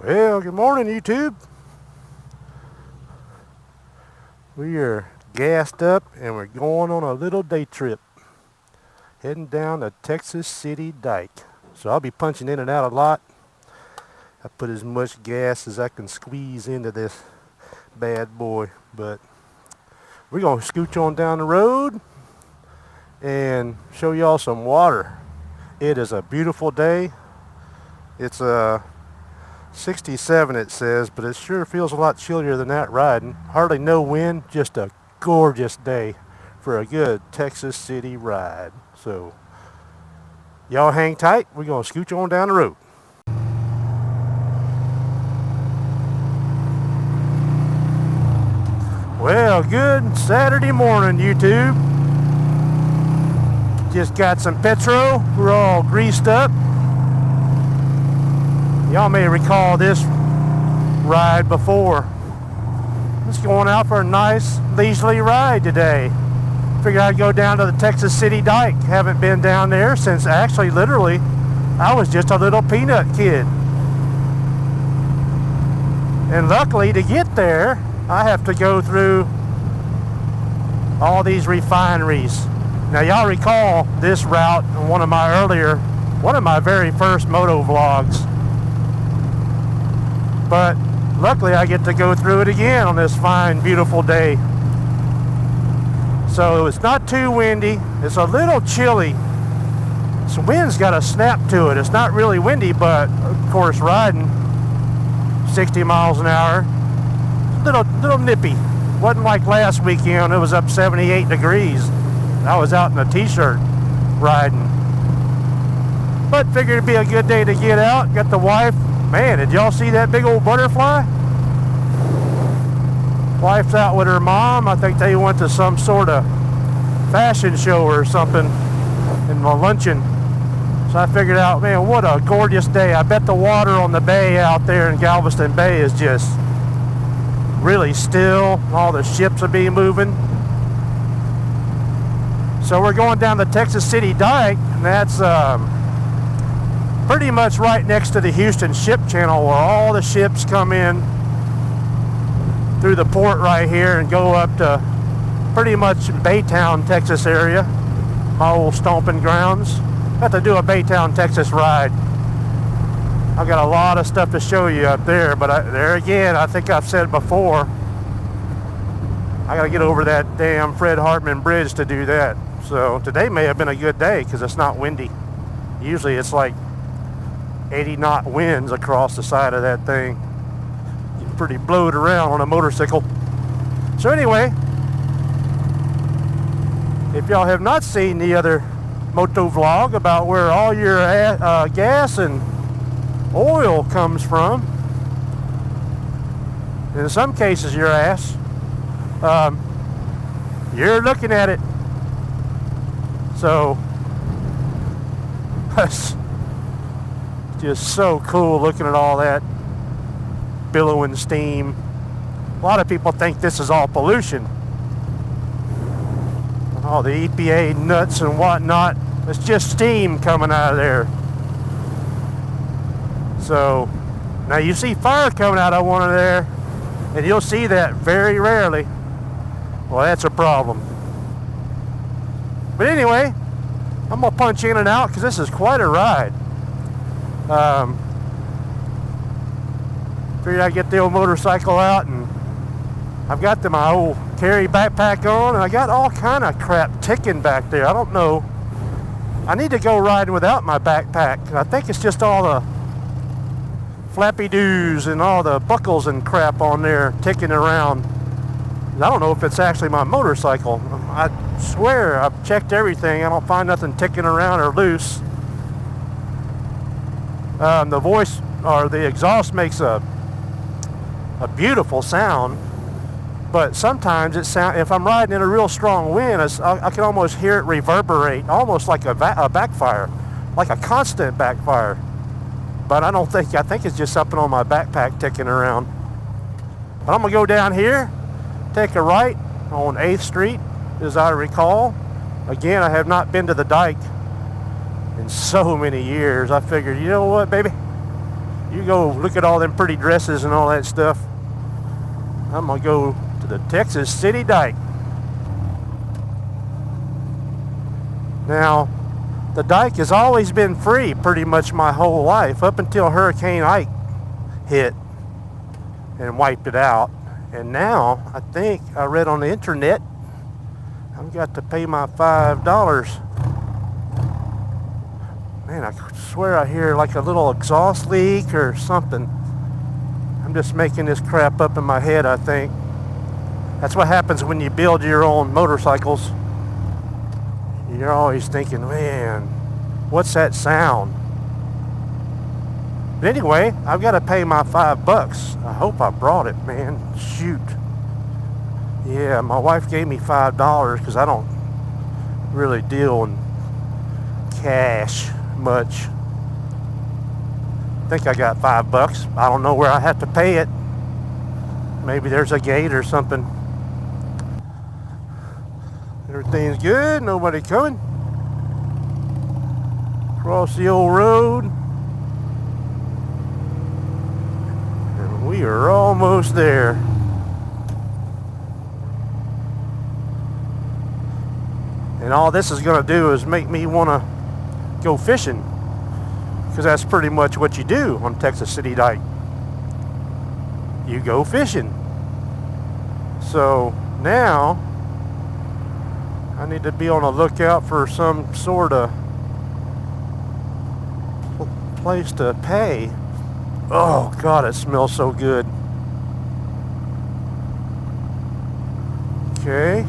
Well, good morning, YouTube. We are gassed up and we're going on a little day trip. Heading down to Texas City Dyke. So I'll be punching in and out a lot. I put as much gas as I can squeeze into this bad boy. But we're going to scooch on down the road and show y'all some water. It is a beautiful day. It's 67 it says, but it sure feels a lot chillier than that riding. Hardly no wind, just a gorgeous day for a good Texas City ride. So y'all hang tight, we're gonna scooch on down the road. Well, good Saturday morning, YouTube. Just got some petrol, we're all greased up. Y'all may recall this ride before. Just going out for a nice leisurely ride today. Figured I'd go down to the Texas City Dyke. Haven't been down there since actually literally I was just a little peanut kid. And luckily to get there, I have to go through all these refineries. Now y'all recall this route in one of my very first Motovlogs. But luckily I get to go through it again on this fine, beautiful day. So it's not too windy. It's a little chilly. This wind's got a snap to it. It's not really windy, but of course riding 60 miles an hour, little nippy. Wasn't like last weekend. It was up 78 degrees. I was out in a t-shirt riding. But figured it'd be a good day to get out. Got the wife. Man, did y'all see that big old butterfly? Wife's out with her mom. I think they went to some sort of fashion show or something in the luncheon. So I figured out, man, what a gorgeous day. I bet the water on the bay out there in Galveston Bay is just really still. All the ships will be moving. So we're going down the Texas City Dyke, and that's pretty much right next to the Houston Ship Channel, where all the ships come in through the port right here and go up to pretty much Baytown, Texas area, my old stomping grounds. Got to do a Baytown, Texas ride. I've got a lot of stuff to show you up there, but there again, I think I've said before, I got to get over that damn Fred Hartman Bridge to do that. So today may have been a good day because it's not windy. Usually it's like 80-knot winds across the side of that thing. You're pretty blowed around on a motorcycle. So anyway, if y'all have not seen the other Motovlog about where all your gas and oil comes from, in some cases your ass, you're looking at it. So that's just so cool looking at all that billowing steam. A lot of people think this is all pollution. All the EPA nuts and whatnot. It's just steam coming out of there. So now you see fire coming out of one of there, and you'll see that very rarely. Well, that's a problem. But anyway, I'm gonna punch in and out because this is quite a ride. Figured I'd get the old motorcycle out, and I've got my old carry backpack on, and I got all kind of crap ticking back there. I don't know. I need to go riding without my backpack. I think it's just all the flappy doos and all the buckles and crap on there ticking around. I don't know if it's actually my motorcycle. I swear I've checked everything. I don't find nothing ticking around or loose. The voice or the exhaust makes a beautiful sound, but sometimes if I'm riding in a real strong wind, I can almost hear it reverberate, almost like a backfire, like a constant backfire. But I think it's just something on my backpack ticking around. But I'm gonna go down here, take a right on 8th Street, as I recall. Again, I have not been to the Dyke in so many years. I figured, you know what, baby? You go look at all them pretty dresses and all that stuff. I'm gonna go to the Texas City Dyke. Now, the dike has always been free pretty much my whole life, up until Hurricane Ike hit and wiped it out. And now, I think I read on the internet, I've got to pay my $5. Man, I swear I hear like a little exhaust leak or something. I'm just making this crap up in my head, I think. That's what happens when you build your own motorcycles. You're always thinking, man, what's that sound? But anyway, I've got to pay my $5. I hope I brought it, man. Shoot. Yeah, my wife gave me $5 because I don't really deal in cash much. I think I got $5. I don't know where I have to pay it. Maybe there's a gate or something. Everything's good, nobody coming. Cross the old road. And we are almost there. And all this is going to do is make me want to go fishing. Because that's pretty much what you do on Texas City Dyke. You go fishing. So now I need to be on the lookout for some sort of place to pay. Oh God, it smells so good. Okay.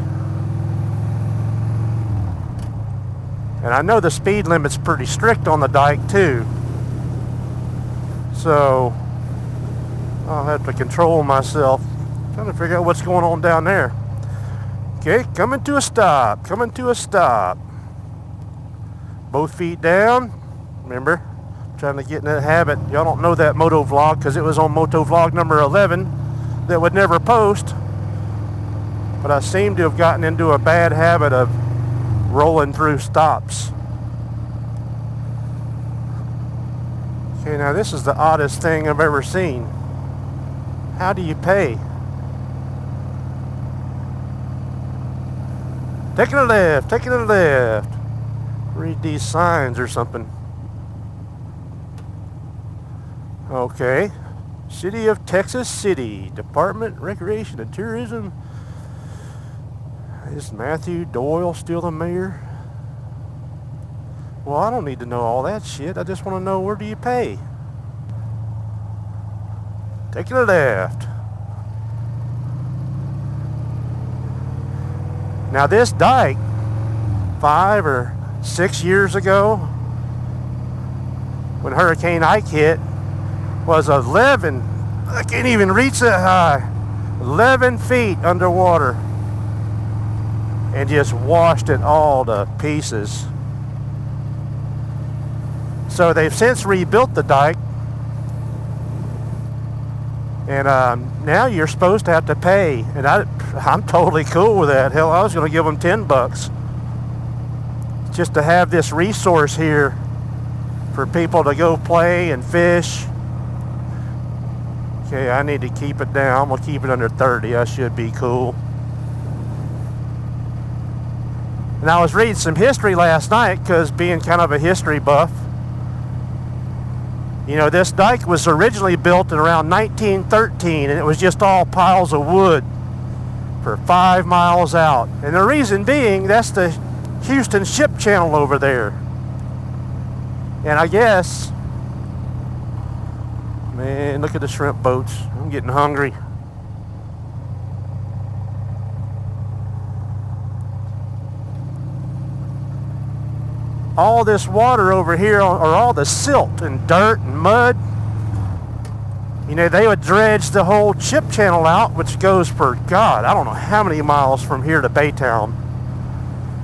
And I know the speed limit's pretty strict on the dike too. So I'll have to control myself. Trying to figure out what's going on down there. Okay, coming to a stop. Coming to a stop. Both feet down. Remember, trying to get in that habit. Y'all don't know that Motovlog because it was on Motovlog number 11 that would never post. But I seem to have gotten into a bad habit of rolling through stops. Okay, now this is the oddest thing I've ever seen. How do you pay? Taking a left, taking a left. Read these signs or something. Okay. City of Texas City, Department, Recreation and Tourism. Is Matthew Doyle still the mayor? Well, I don't need to know all that shit. I just want to know, where do you pay? Taking a left. Now this dike, 5 or 6 years ago, when Hurricane Ike hit, was 11, I can't even reach that high, 11 feet underwater, and just washed it all to pieces. So they've since rebuilt the dike, and now you're supposed to have to pay, and I'm totally cool with that. Hell, I was going to give them $10 just to have this resource here for people to go play and fish. Okay, I need to keep it down. I'm going to keep it under 30. I should be cool. And I was reading some history last night because being kind of a history buff, you know, this dike was originally built in around 1913, and it was just all piles of wood for 5 miles out. And the reason being, that's the Houston Ship Channel over there. And I guess, man, look at the shrimp boats. I'm getting hungry. All this water over here, or all the silt and dirt and mud, you know, they would dredge the whole ship channel out, which goes for, God, I don't know how many miles from here to Baytown.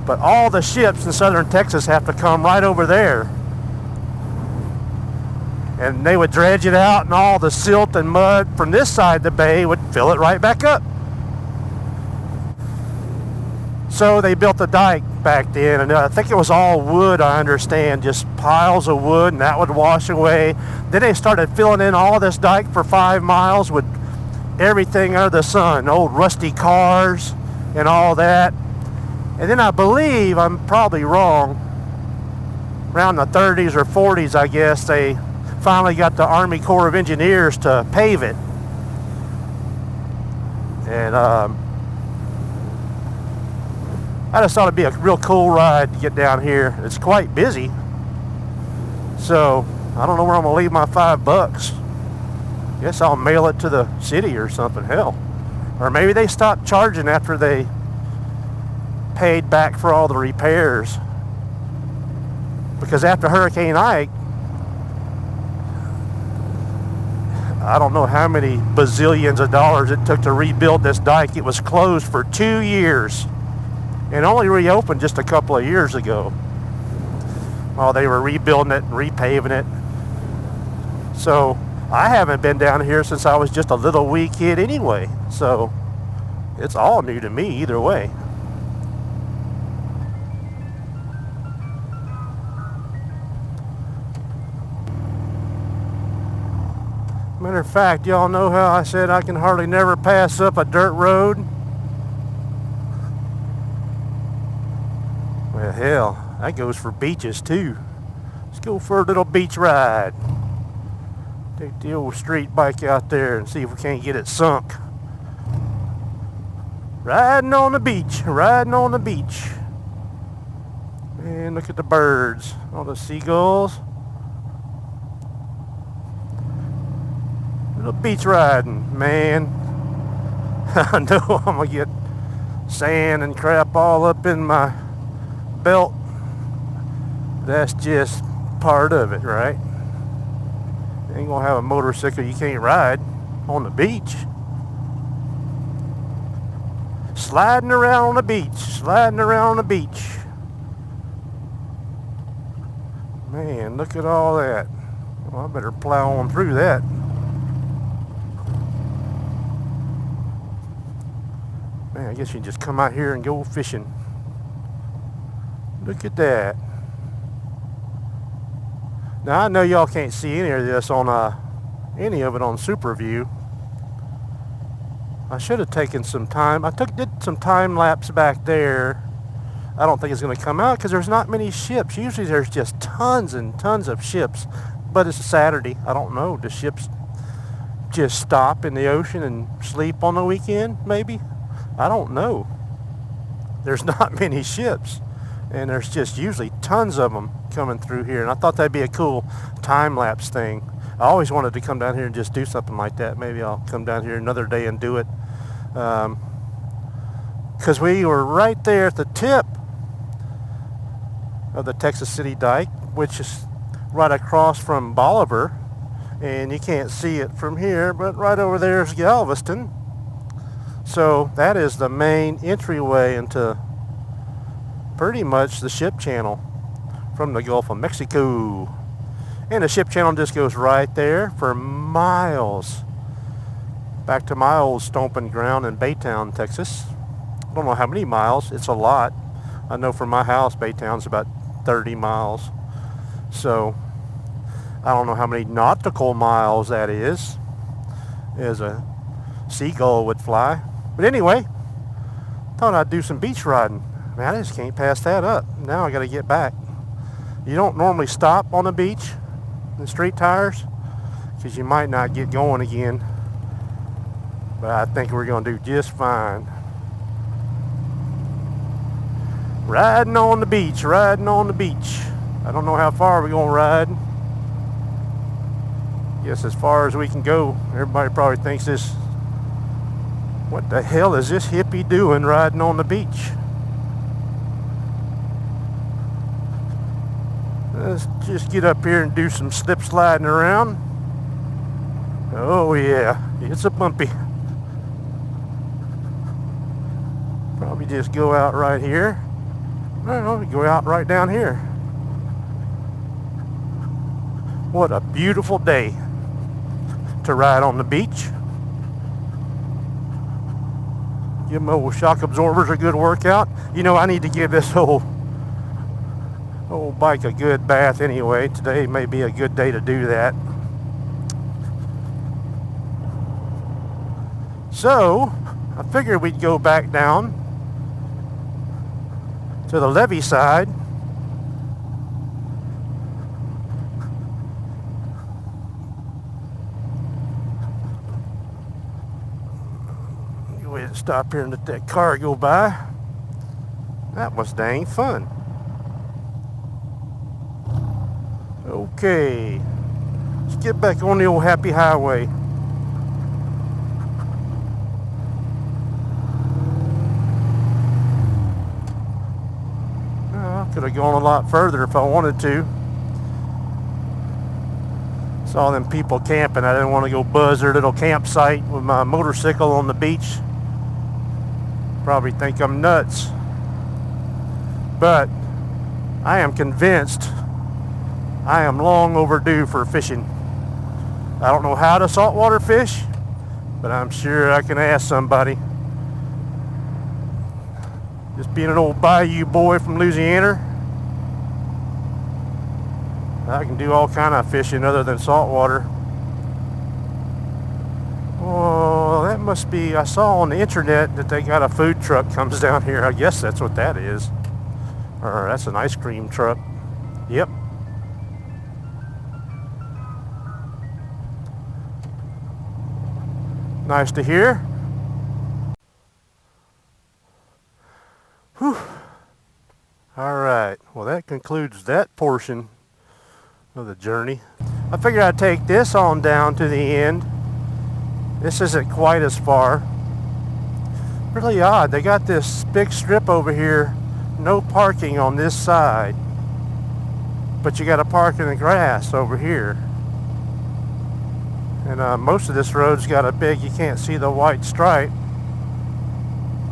But all the ships in southern Texas have to come right over there. And they would dredge it out, and all the silt and mud from this side of the bay would fill it right back up. So they built the dike back then, and I think it was all wood, I understand, just piles of wood, and that would wash away. Then they started filling in all this dike for 5 miles with everything under the sun, old rusty cars and all that. And then I believe, I'm probably wrong, around the 30s or 40s, I guess, they finally got the Army Corps of Engineers to pave it. And I just thought it'd be a real cool ride to get down here. It's quite busy, so I don't know where I'm gonna leave my $5. Guess I'll mail it to the city or something. Hell, or maybe they stopped charging after they paid back for all the repairs, because after Hurricane Ike, I don't know how many bazillions of dollars it took to rebuild this dike. It was closed for 2 years and only reopened just a couple of years ago while they were rebuilding it and repaving it. So I haven't been down here since I was just a little wee kid anyway, so it's all new to me either way. Matter of fact, y'all know how I said I can hardly never pass up a dirt road? Well, hell, that goes for beaches too. Let's go for a little beach ride. Take the old street bike out there and see if we can't get it sunk. Riding on the beach, riding on the beach. Man, look at the birds, all the seagulls. Little beach riding, man. I know I'm gonna get sand and crap all up in my belt. That's just part of it, right? You ain't gonna have a motorcycle you can't ride on the beach. Sliding around on the beach, sliding around on the beach. Man, look at all that. Well, I better plow on through that. Man, I guess you can just come out here and go fishing. Look at that. Now I know y'all can't see any of this on any of it on Super View. I should have taken some time. Did some time lapse back there. I don't think it's going to come out because there's not many ships. Usually there's just tons and tons of ships. But it's a Saturday. I don't know. Do ships just stop in the ocean and sleep on the weekend? Maybe. I don't know. There's not many ships, and there's just usually tons of them coming through here, and I thought that'd be a cool time-lapse thing. I always wanted to come down here and just do something like that. Maybe I'll come down here another day and do it, because we were right there at the tip of the Texas City Dyke, which is right across from Bolivar, and you can't see it from here, but right over there is Galveston. So that is the main entryway into pretty much the ship channel from the Gulf of Mexico. And the ship channel just goes right there for miles. Back to my old stomping ground in Baytown, Texas. I don't know how many miles. It's a lot. I know from my house, Baytown's about 30 miles. So I don't know how many nautical miles that is, as a seagull would fly. But anyway, thought I'd do some beach riding. Man, I just can't pass that up. Now I got to get back. You don't normally stop on the beach in street tires because you might not get going again. But I think we're going to do just fine. Riding on the beach, riding on the beach. I don't know how far we're going to ride. Guess as far as we can go. Everybody probably thinks this, what the hell is this hippie doing riding on the beach? Let's just get up here and do some slip sliding around. Oh yeah, it's a bumpy. Probably just go out right here. No, go out right down here. What a beautiful day to ride on the beach. Give my old shock absorbers a good workout. You know, I need to give this old Oh, bike a good bath anyway. Today may be a good day to do that. So, I figured we'd go back down to the levee side. Go ahead and stop here and let that car go by. That was dang fun. Okay, let's get back on the old happy highway. I could have gone a lot further if I wanted to. Saw them people camping. I didn't want to go buzz their little campsite with my motorcycle on the beach. Probably think I'm nuts. But I am convinced I am long overdue for fishing. I don't know how to saltwater fish, but I'm sure I can ask somebody. Just being an old bayou boy from Louisiana, I can do all kind of fishing other than saltwater. Oh, that must be, I saw on the internet that they got a food truck comes down here. I guess that's what that is. Or that's an ice cream truck. Yep. Nice to hear. Whew. All right. Well, that concludes that portion of the journey. I figured I'd take this on down to the end. This isn't quite as far. Really odd. They got this big strip over here. No parking on this side. But you got to park in the grass over here. And most of this road's got a big, you can't see the white stripe.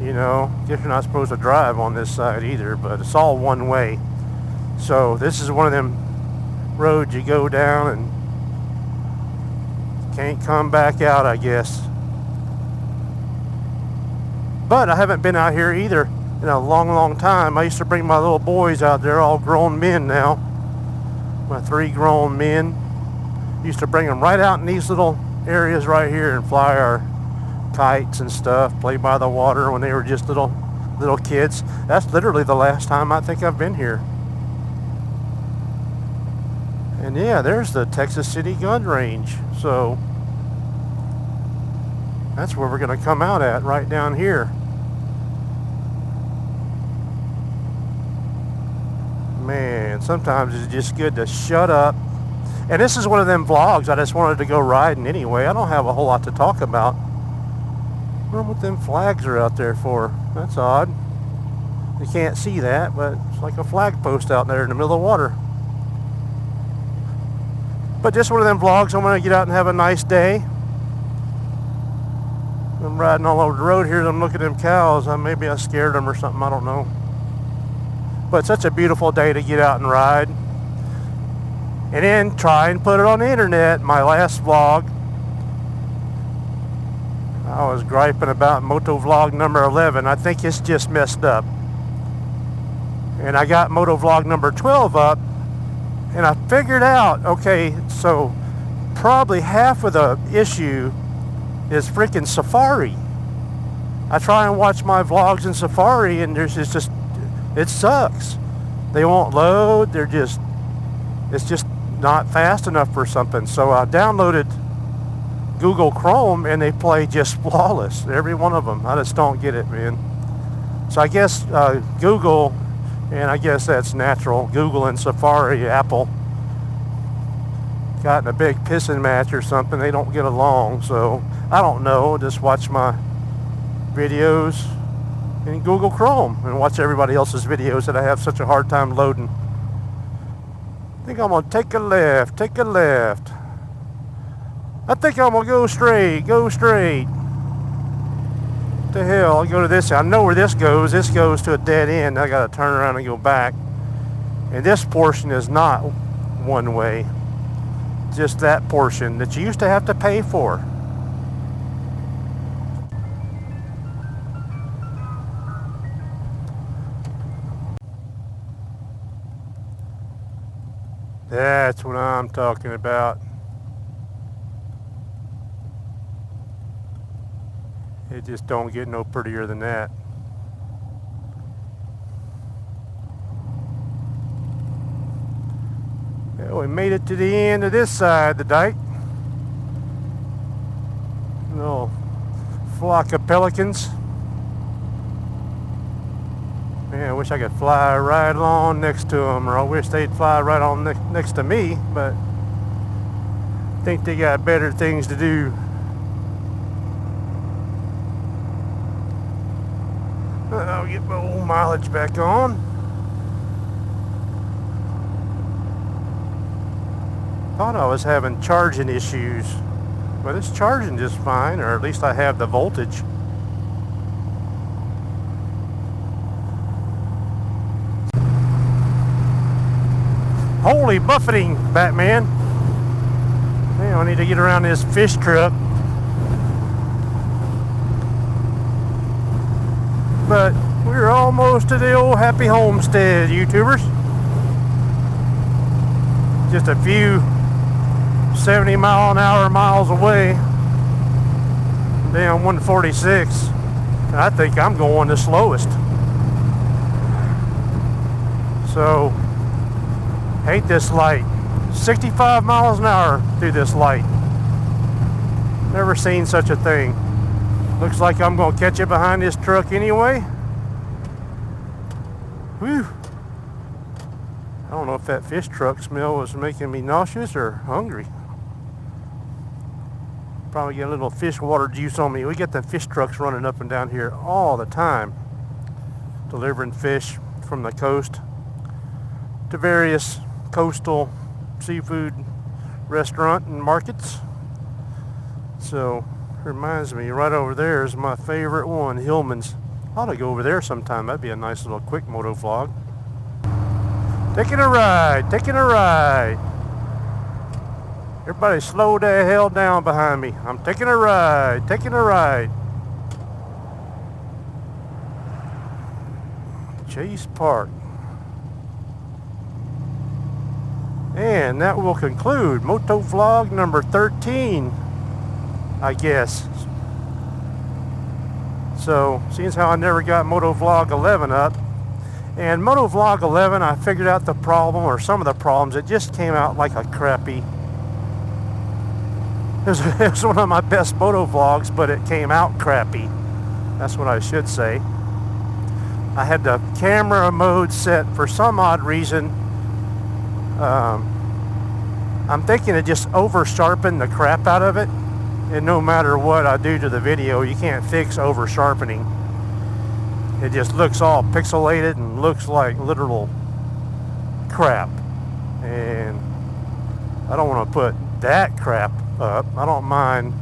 You know, guess you're not supposed to drive on this side either, but it's all one way. So this is one of them roads you go down and can't come back out, I guess. But I haven't been out here either in a long time. I used to bring my little boys out there, all grown men now. My 3 grown men. Used to bring them right out in these little areas right here and fly our kites and stuff, play by the water when they were just little kids. That's literally the last time I think I've been here. And yeah, there's the Texas City gun range. So that's where we're going to come out at, right down here. Man, sometimes it's just good to shut up. And this is one of them vlogs. I just wanted to go riding anyway. I don't have a whole lot to talk about. I wonder what them flags are out there for. That's odd. You can't see that, but it's like a flag post out there in the middle of the water. But just one of them vlogs. I'm going to get out and have a nice day. I'm riding all over the road here and I'm looking at them cows. Maybe I scared them or something. I don't know. But it's such a beautiful day to get out and ride. And then try and put it on the internet. My last vlog, I was griping about Motovlog number 11. I think it's just messed up. And I got Motovlog number 12 up, and I figured out, okay, so probably half of the issue is freaking Safari. I try and watch my vlogs in Safari, and it's just, it sucks. They won't load. It's just not fast enough for something. So I downloaded Google Chrome and they play just flawless, every one of them. I just don't get it, man. So I guess Google, and I guess that's natural, Google and Safari, Apple, got in a big pissing match or something. They don't get along, so I don't know. Just watch my videos in Google Chrome and watch everybody else's videos that I have such a hard time loading. I think I'm going to take a left. I think I'm going to go straight. What the hell? I'll go to this. I know where this goes. This goes to a dead end. I got to turn around and go back. And this portion is not one way. Just that portion that you used to have to pay for. That's what I'm talking about. It just don't get no prettier than that. Well, we made it to the end of this side of the dike. Little flock of pelicans. Man, I wish I could fly right along next to them, or I wish they'd fly right on next to me, but I think they got better things to do. I'll get my old mileage back on. Thought I was having charging issues, but it's charging just fine, or at least I have the voltage. Holy buffeting, Batman. Man, I need to get around this fish truck. But we're almost to the old happy homestead, YouTubers. Just a few 70-mile-an-hour miles away. Down 146. And I think I'm going the slowest. So, hate this light. 65 miles an hour through this light. Never seen such a thing. Looks like I'm going to catch it behind this truck anyway. Whew. I don't know if that fish truck smell was making me nauseous or hungry. Probably get a little fish water juice on me. We get the fish trucks running up and down here all the time, delivering fish from the coast to various coastal seafood restaurant and markets. So reminds me, right over there is my favorite one, Hillman's. I ought to go over there sometime. That'd be a nice little quick moto vlog. Taking a ride, taking a ride. Everybody slow the hell down behind me. I'm taking a ride, taking a ride. Chase Park. And that will conclude Motovlog number 13, I guess. So, seeing how I never got Motovlog 11 up, and Motovlog 11, I figured out the problem, or some of the problems. It just came out like a crappy. It was one of my best motovlogs, but it came out crappy. That's what I should say. I had the camera mode set for some odd reason. I'm thinking it just over sharpened the crap out of it. And no matter what I do to the video, you can't fix over sharpening. It just looks all pixelated and looks like literal crap. And I don't want to put that crap up. I don't mind.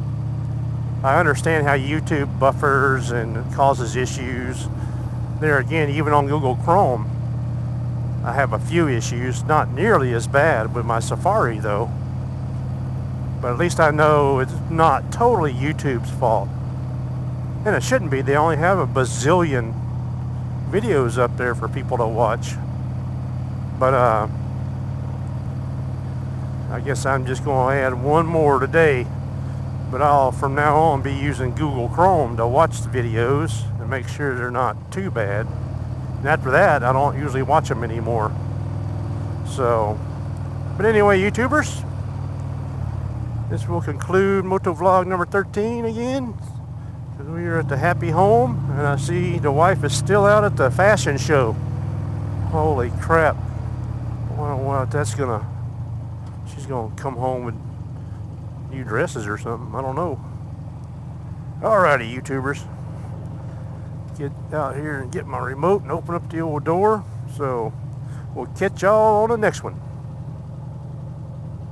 I understand how YouTube buffers and causes issues. There again, even on Google Chrome, I have a few issues, not nearly as bad with my Safari though. But at least I know it's not totally YouTube's fault. And it shouldn't be. They only have a bazillion videos up there for people to watch. But I guess I'm just going to add one more today. But I'll from now on be using Google Chrome to watch the videos and make sure they're not too bad. And after that, I don't usually watch them anymore. So, but anyway, YouTubers, this will conclude Motovlog number 13 again. We are at the happy home, and I see the wife is still out at the fashion show. Holy crap. I don't know what that's gonna, she's gonna come home with new dresses or something. I don't know. Alrighty, YouTubers. Get out here and get my remote and open up the old door. So we'll catch y'all on the next one.